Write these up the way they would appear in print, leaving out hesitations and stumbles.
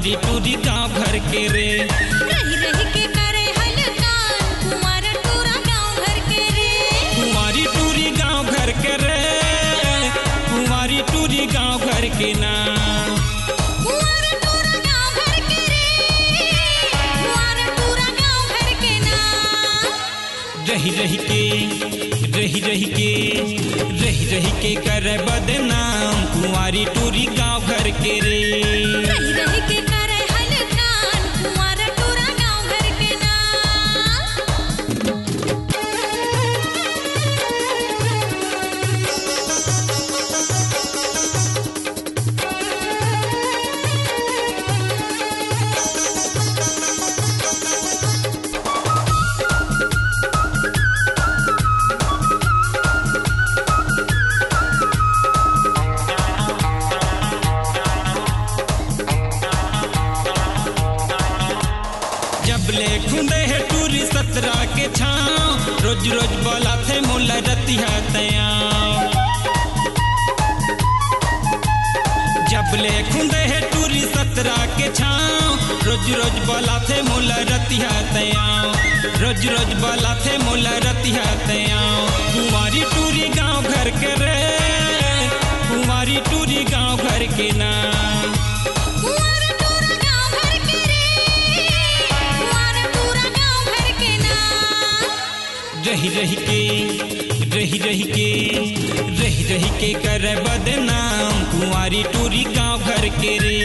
कुंवारी टूरी गाँव घर के रे। रही रही के करे हलकान कुंवार टूरा गाँव घर के रे। कुंवारी टूरी गाँव घर के रे, कुंवारी टूरी गाँव घर के ना। कुंवार टूरा गाँव घर के रे, कुंवार टूरा गाँव घर के ना। रही रही के करे बदनाम कुंवारी टूरी गाँव घर के रे। रही रही के करे हलकान कुंवार टूरा गाँव घर के ना। जबले खुंदे है टूरी सतरा के छाँव, रोज रोज बोला थे मोला रतिया तया। जबले खुंदे है टूरी सतरा के छाँव, रोज रोज बोला थे मोला रतिया तया। रोज रोज बोला थे मोला रतिया तया। कुंवारी टूरी गाँव घर के रे, कुंवारी टूरी गाँव घर के ना। कुंवार टूरा गाँव घर के रे, कुंवार टूरा गाँव घर के ना। रही के करे बदनाम कुंवारी टूरी गाँव घर के रे।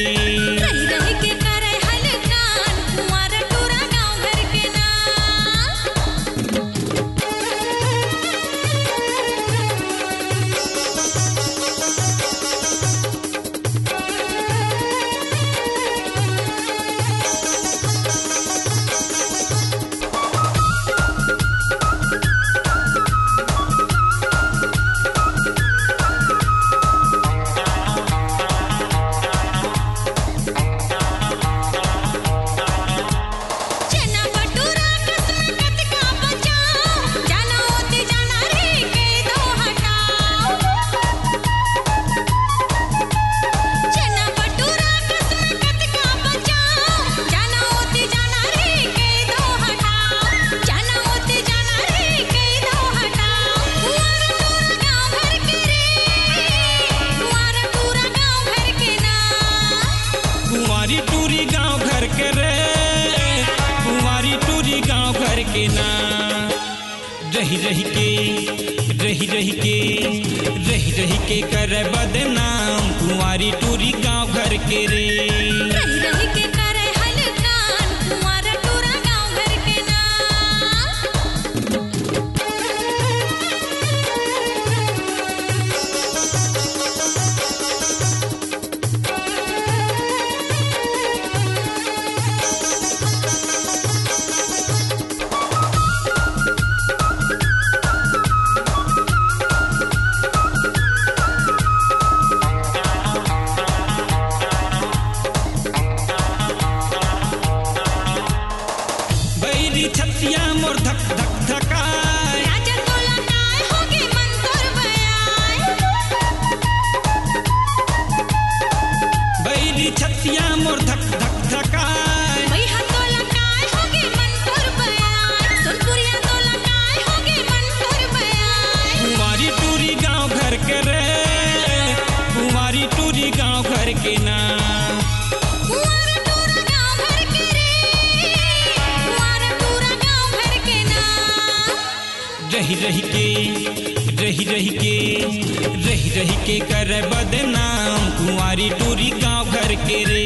रही रही के करे हलकान कुंवार टूरा गाँव घर के ना। चना भटूरा कसम कत का बचाओ, जाना होते जाना रे के दो हटाओ। चना भटूरा कसम कत का बचाओ, जाना होते जाना रे के दो हटाओ। जाना होते जाना रे के दो हटाओ। कुंवार टूरा गाँव घर के रे, कुंवार टूरा गाँव घर के ना। कुंवारी टूरी गाँव घर के, कुंवारी टूरी गाँव घर के ना। रही के करे बदनाम कुंवारी टूरी गाँव घर के रे। रही रही के करे हलकान कुंवार टूरा गाँव घर के ना। बैरी छतिया मोर धक धक धकाय। राजा तोला काय होगे मन तोर बयाय। बैरी छतिया मोर धक धक धकाय। भैया तोला काय होगे मन तोर बयाय। सोनपुरिया तोला काय होगे मन तोर बयाय। कुंवारी टूरी गाँव घर के रे, कुंवारी टूरी गाँव घर के ना। कुंवार टूरा गाँव घर के रे, कुंवार टूरा गाँव घर के ना। रही के करे बदनाम कुंवारी टूरी गाँव घर के रे।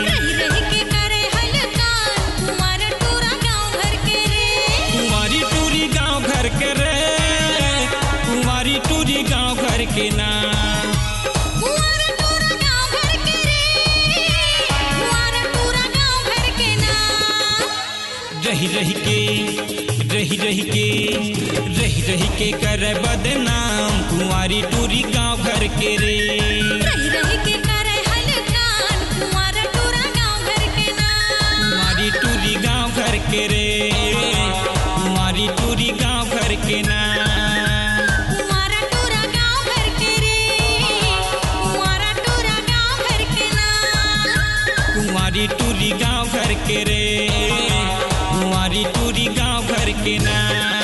रही रही के करे हलकान कुंवार टूरा गाँव घर के रे। कुंवारी टूरी गाँव घर के रे, कुंवारी टूरी गाँव घर के ना। कुंवार टूरा गाँव घर के रे, कुंवार टूरा गाँव घर के ना। रही के करे बदनाम कुंवारी टूरी गाँव घर के रे। रही रही के करे हलकान कुंवार टूरा गाँव घर के ना। कुंवारी टूरी गाँव घर के रे, कुंवारी टूरी गाँव घर के ना। कुंवार टूरा गाँव घर के रे, कुंवार टूरा गाँव घर के ना। कुंवारी कुंवारी टूरी गांव घर के रे, कुंवारी टूरी गांव घर के ना।